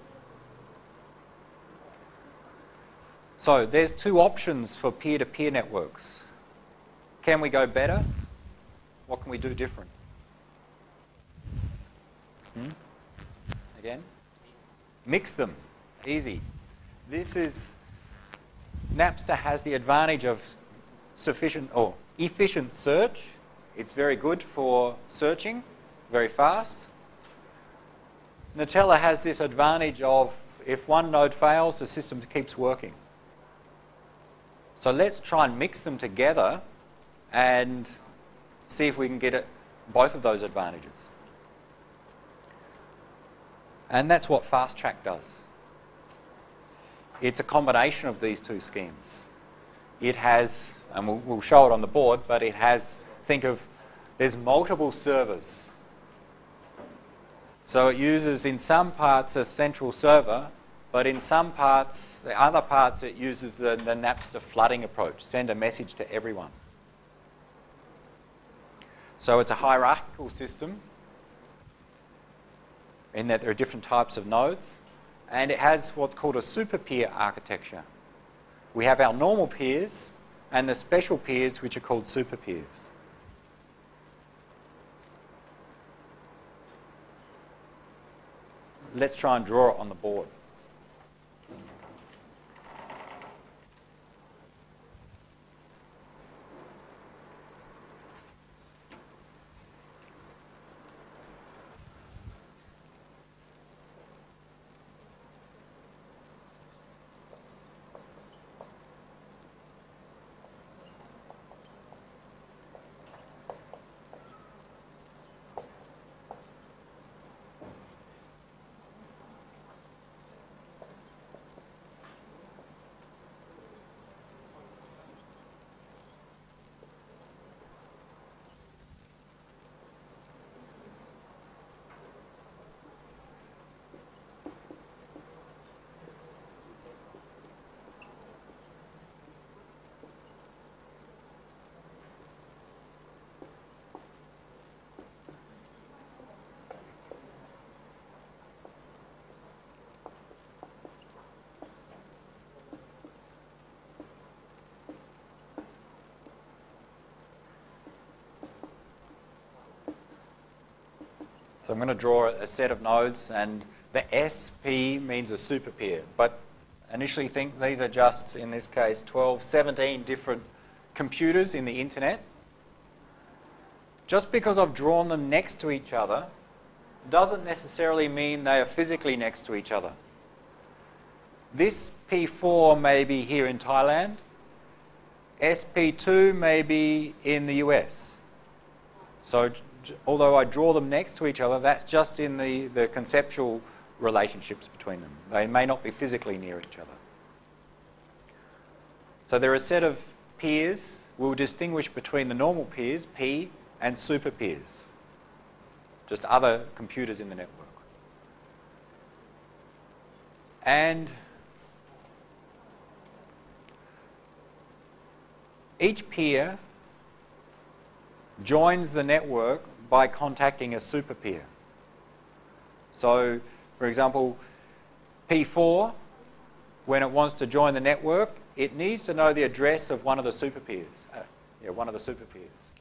So there's two options for peer-to-peer networks. Can we go better? What can we do different? Again? Mix them. Easy. Napster has the advantage of sufficient or efficient search. It's very good for searching, very fast. Gnutella has this advantage of if one node fails, the system keeps working. So let's try and mix them together and see if we can get both of those advantages. And that's what Fast Track does. It's a combination of these two schemes. It has, and we'll show it on the board, but it has, there's multiple servers. So it uses in some parts a central server, but in some parts, the other parts, it uses the Napster flooding approach, send a message to everyone. So it's a hierarchical system in that there are different types of nodes, and it has what's called a super peer architecture. We have our normal peers and the special peers, which are called super peers. Let's try and draw it on the board. So I'm going to draw a set of nodes, and the SP means a super peer. But initially think these are just, in this case, 12, 17 different computers in the internet. Just because I've drawn them next to each other doesn't necessarily mean they are physically next to each other. This P4 may be here in Thailand. SP2 may be in the US. So although I draw them next to each other, that's just in the conceptual relationships between them. They may not be physically near each other. So there are a set of peers. We'll distinguish between the normal peers, P, and super peers, just other computers in the network. And each peer joins the network by contacting a super peer. So, for example, P4, when it wants to join the network, it needs to know the address of one of the super peers. One of the super peers.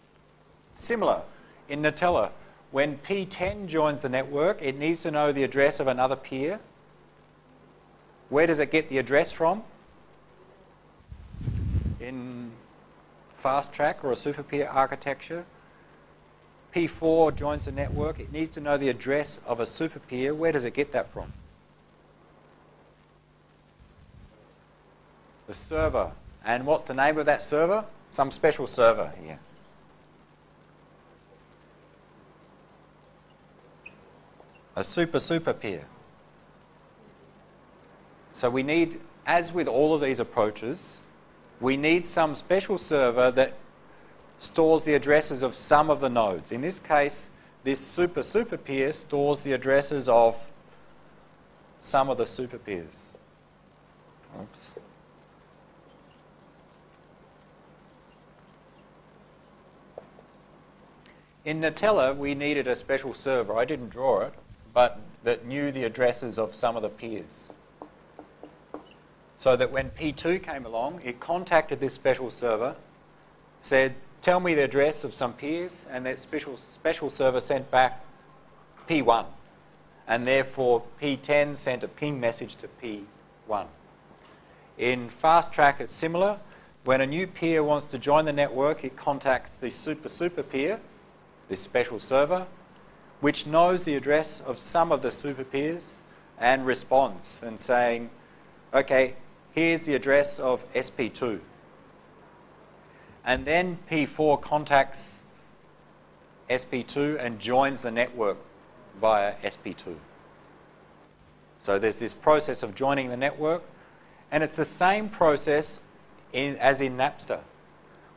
Similar, in Gnutella, when P10 joins the network, it needs to know the address of another peer. Where does it get the address from? In Fast Track or a super peer architecture, P4 joins the network. It needs to know the address of a super peer. Where does it get that from? The server. And what's the name of that server? Some special server here. A super peer. So we need, as with all of these approaches, we need some special server that stores the addresses of some of the nodes. In this case, this super peer stores the addresses of some of the super peers. Oops. In Gnutella, we needed a special server. I didn't draw it, but that knew the addresses of some of the peers. So that when P2 came along, it contacted this special server, said, tell me the address of some peers, and that special server sent back P1. And therefore, P10 sent a ping message to P1. In Fast Track, it's similar. When a new peer wants to join the network, it contacts the super peer, this special server, which knows the address of some of the super peers and responds and saying, okay, here's the address of SP2. And then P4 contacts SP2 and joins the network via SP2. So there's this process of joining the network, and it's the same process as in Napster.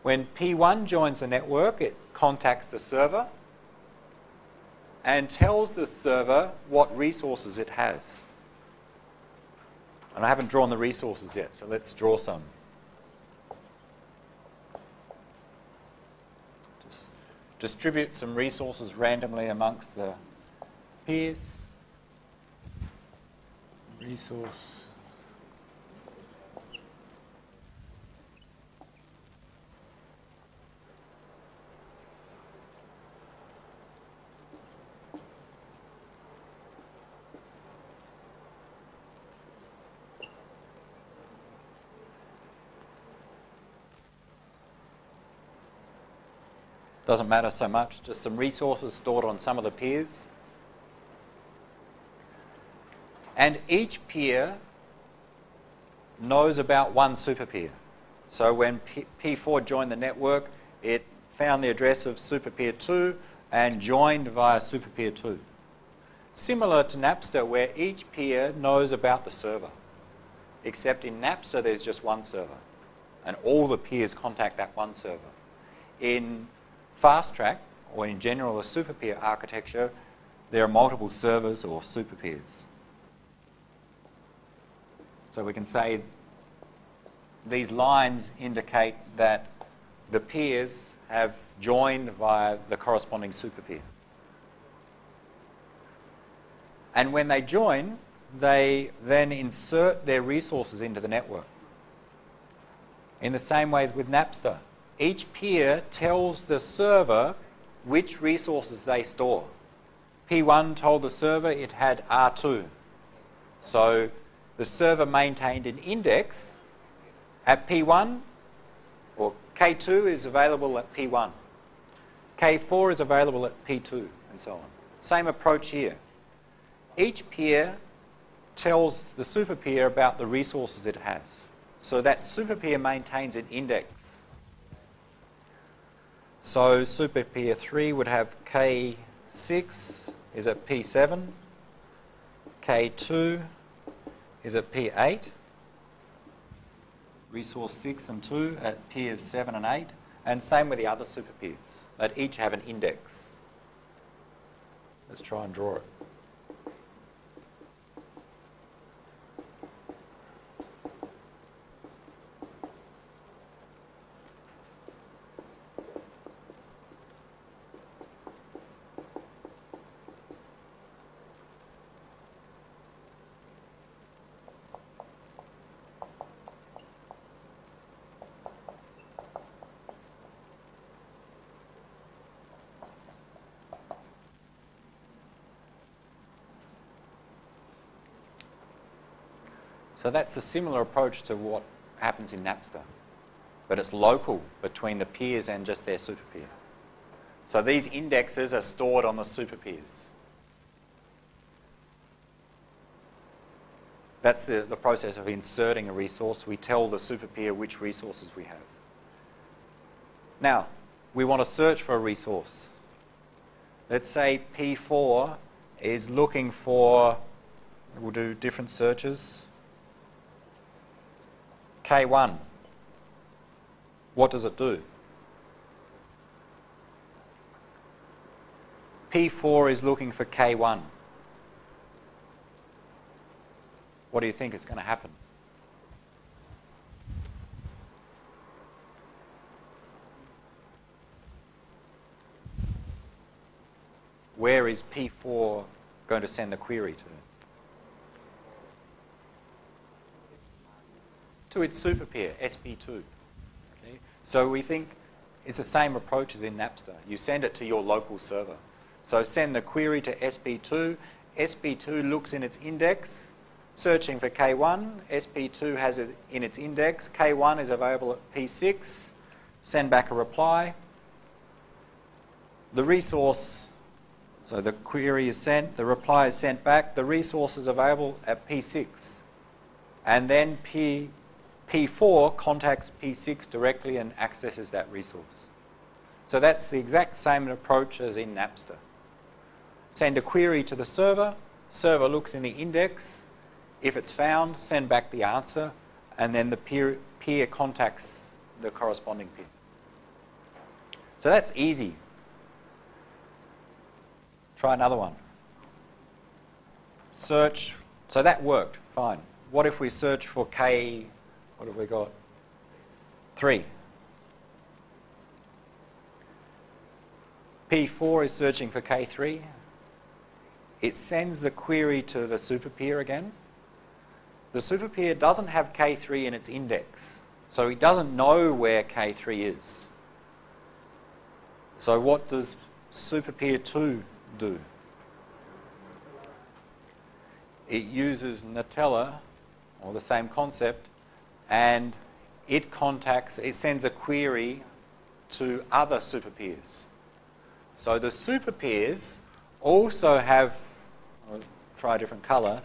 When P1 joins the network, it contacts the server and tells the server what resources it has. And I haven't drawn the resources yet, so let's draw some. Just distribute some resources randomly amongst the peers. Resource. Doesn't matter so much, just some resources stored on some of the peers. And each peer knows about one super peer. So when P4 joined the network, it found the address of super peer 2 and joined via super peer 2. Similar to Napster, where each peer knows about the server. Except in Napster, there's just one server. And all the peers contact that one server. In Fast Track, or in general a super peer architecture, there are multiple servers or super peers. So we can say these lines indicate that the peers have joined via the corresponding super peer. And when they join, they then insert their resources into the network. In the same way with Napster, each peer tells the server which resources they store. P1 told the server it had R2. So the server maintained an index at P1, or K2 is available at P1. K4 is available at P2, and so on. Same approach here. Each peer tells the super peer about the resources it has. So that super peer maintains an index. So super peer 3 would have K6 is at P7, K2 is at P8, resource 6 and 2 at peers 7 and 8, and same with the other super peers. They each have an index. Let's try and draw it. So that's a similar approach to what happens in Napster, but it's local between the peers and just their super peer. So these indexes are stored on the super peers. That's the process of inserting a resource. We tell the super peer which resources we have. Now, we want to search for a resource. Let's say P4 is looking for, we'll do different searches. K1. What does it do? P4 is looking for K1. What do you think is going to happen? Where is P4 going to send the query to? To its super peer, SP2. Okay? So we think it's the same approach as in Napster. You send it to your local server. So send the query to SP2. SP2 looks in its index, searching for K1. SP2 has it in its index. K1 is available at P6. Send back a reply. The resource, so the query is sent, the reply is sent back. The resource is available at P6. And then P4 contacts P6 directly and accesses that resource. So that's the exact same approach as in Napster. Send a query to the server. Server looks in the index. If it's found, send back the answer, and then the peer contacts the corresponding peer. So that's easy. Try another one. Search. So that worked, fine. What if we search for K, what have we got? 3. P4 is searching for K3. It sends the query to the super peer again. The super peer doesn't have K3 in its index, so it doesn't know where K3 is. So what does super peer 2 do? It uses Gnutella, or the same concept, and it sends a query to other super peers. So the super peers also have, I'll try a different colour,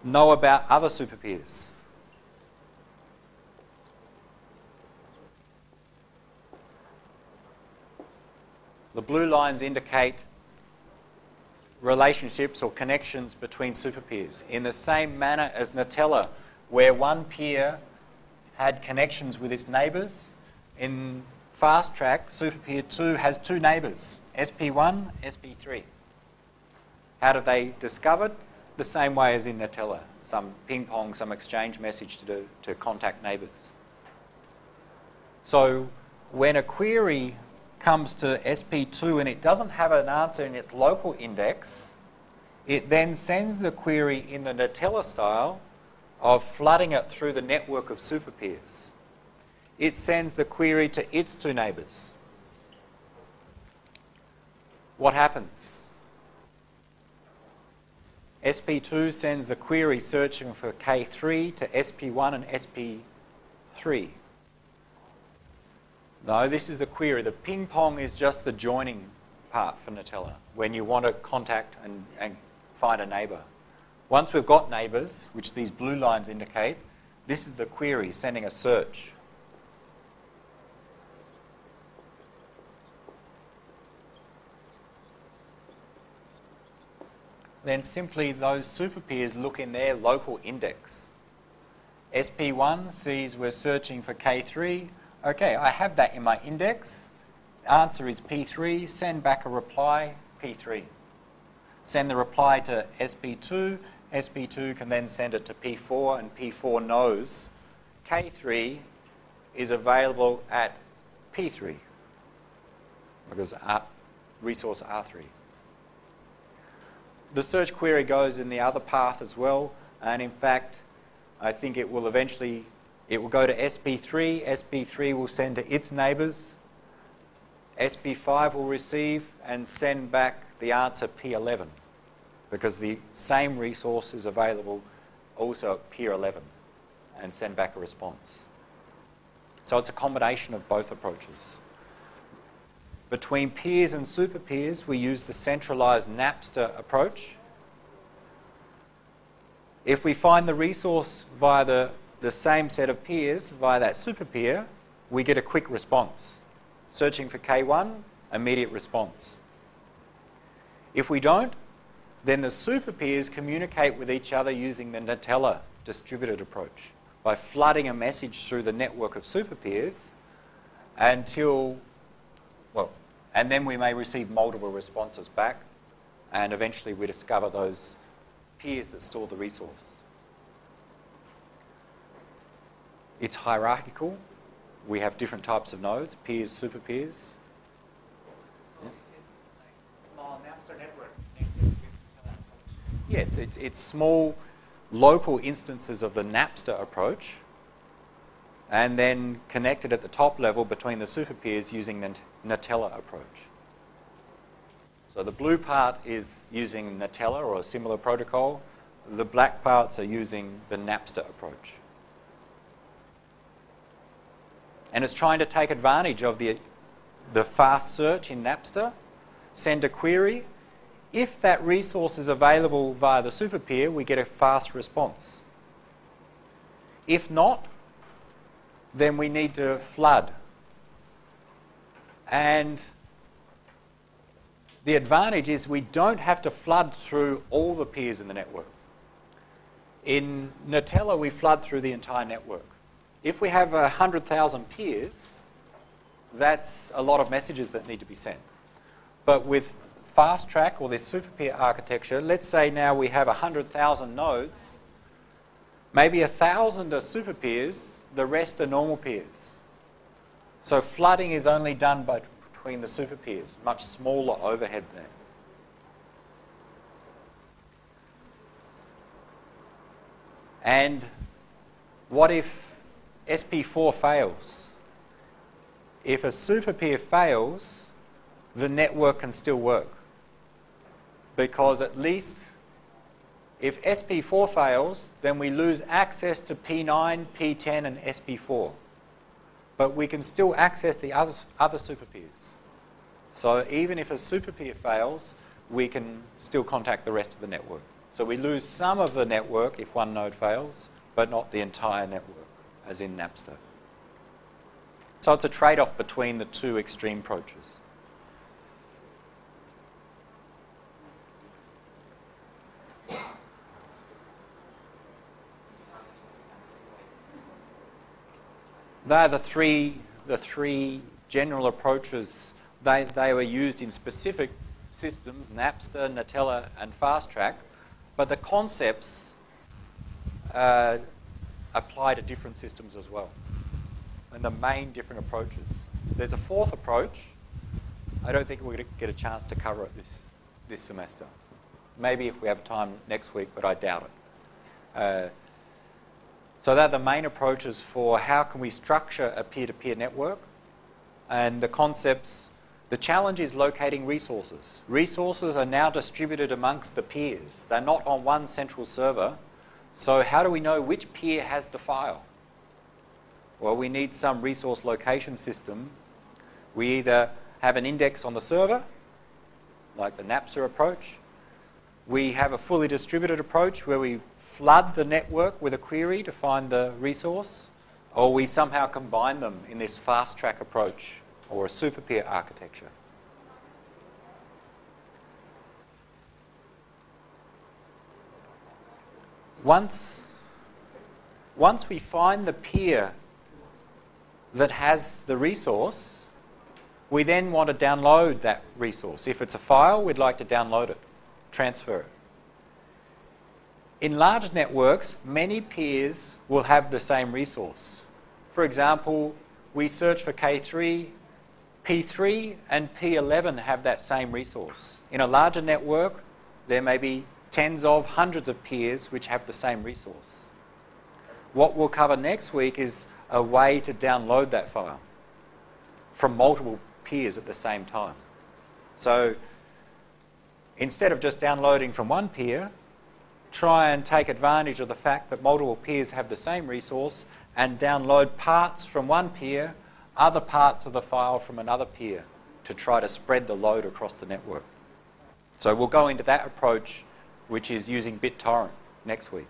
know about other super peers. The blue lines indicate relationships or connections between super peers in the same manner as Gnutella, where one peer had connections with its neighbours. In Fast Track, super peer 2 has 2 neighbours, SP1, SP3. How do they discover it? The same way as in Gnutella, some ping pong, some exchange message to contact neighbours. So when a query comes to SP2 and it doesn't have an answer in its local index, it then sends the query in the Gnutella style of flooding it through the network of super peers. It sends the query to its 2 neighbours. What happens? SP2 sends the query searching for K3 to SP1 and SP3. No, this is the query. The ping pong is just the joining part for Gnutella, when you want to contact and find a neighbour. Once we've got neighbours, which these blue lines indicate, this is the query sending a search. Then simply those super peers look in their local index. SP1 sees we're searching for K3. Okay, I have that in my index. Answer is P3. Send back a reply, P3. Send the reply to SP2. SP2 can then send it to P4, and P4 knows K3 is available at P3 because resource R3. The search query goes in the other path as well, and in fact, I think it will eventually, it will go to SP3, SP3 will send to its neighbours, SP5 will receive and send back the answer P11, because the same resource is available also at peer 11, and send back a response. So it's a combination of both approaches. Between peers and super peers, we use the centralized Napster approach. If we find the resource via the same set of peers, via that super peer, we get a quick response. Searching for K1, immediate response. If we don't, then the super peers communicate with each other using the Gnutella distributed approach by flooding a message through the network of super peers until, well, And then we may receive multiple responses back, and eventually we discover those peers that store the resource. It's hierarchical. We have different types of nodes, peers, super peers. Small Napster networks connected with Yes, it's small local instances of the Napster approach, and then connected at the top level between the super peers using the Gnutella approach. So the blue part is using Gnutella or a similar protocol. The black parts are using the Napster approach. And it's trying to take advantage of the fast search in Napster, send a query. If that resource is available via the super peer, we get a fast response. If not, then we need to flood. And the advantage is we don't have to flood through all the peers in the network. In Gnutella, we flood through the entire network. If we have 100,000 peers, that's a lot of messages that need to be sent. But with fast track or this super peer architecture, let's say now we have 100,000 nodes, maybe 1,000 are super peers, the rest are normal peers. So flooding is only done between the super peers, much smaller overhead there. And what if SP4 fails? If a super peer fails, the network can still work. Because at least if SP4 fails, then we lose access to P9, P10 and SP4. But we can still access the other super peers. So even if a super peer fails, we can still contact the rest of the network. So we lose some of the network if one node fails, but not the entire network, as in Napster. So it's a trade-off between the two extreme approaches. They're the three general approaches. They were used in specific systems, Napster, Gnutella, and Fast Track, but the concepts apply to different systems as well, and the main different approaches. There's a fourth approach. I don't think we're going to get a chance to cover it this semester. Maybe if we have time next week, but I doubt it. So they're the main approaches for how can we structure a peer-to-peer network. And the concepts, the challenge is locating resources. Resources are now distributed amongst the peers. They're not on one central server. So how do we know which peer has the file? Well, we need some resource location system. We either have an index on the server, like the Napster approach. We have a fully distributed approach where we flood the network with a query to find the resource, or we somehow combine them in this fast track approach or a super peer architecture. Once we find the peer that has the resource, we then want to download that resource. If it's a file, we'd like to download it, transfer it. In large networks, many peers will have the same resource. For example, we search for K3, P3 and P11 have that same resource. In a larger network, there may be tens of hundreds of peers which have the same resource. What we'll cover next week is a way to download that file from multiple peers at the same time. So instead of just downloading from one peer, try and take advantage of the fact that multiple peers have the same resource and download parts from one peer, other parts of the file from another peer to try to spread the load across the network. So we'll go into that approach, which is using BitTorrent, next week.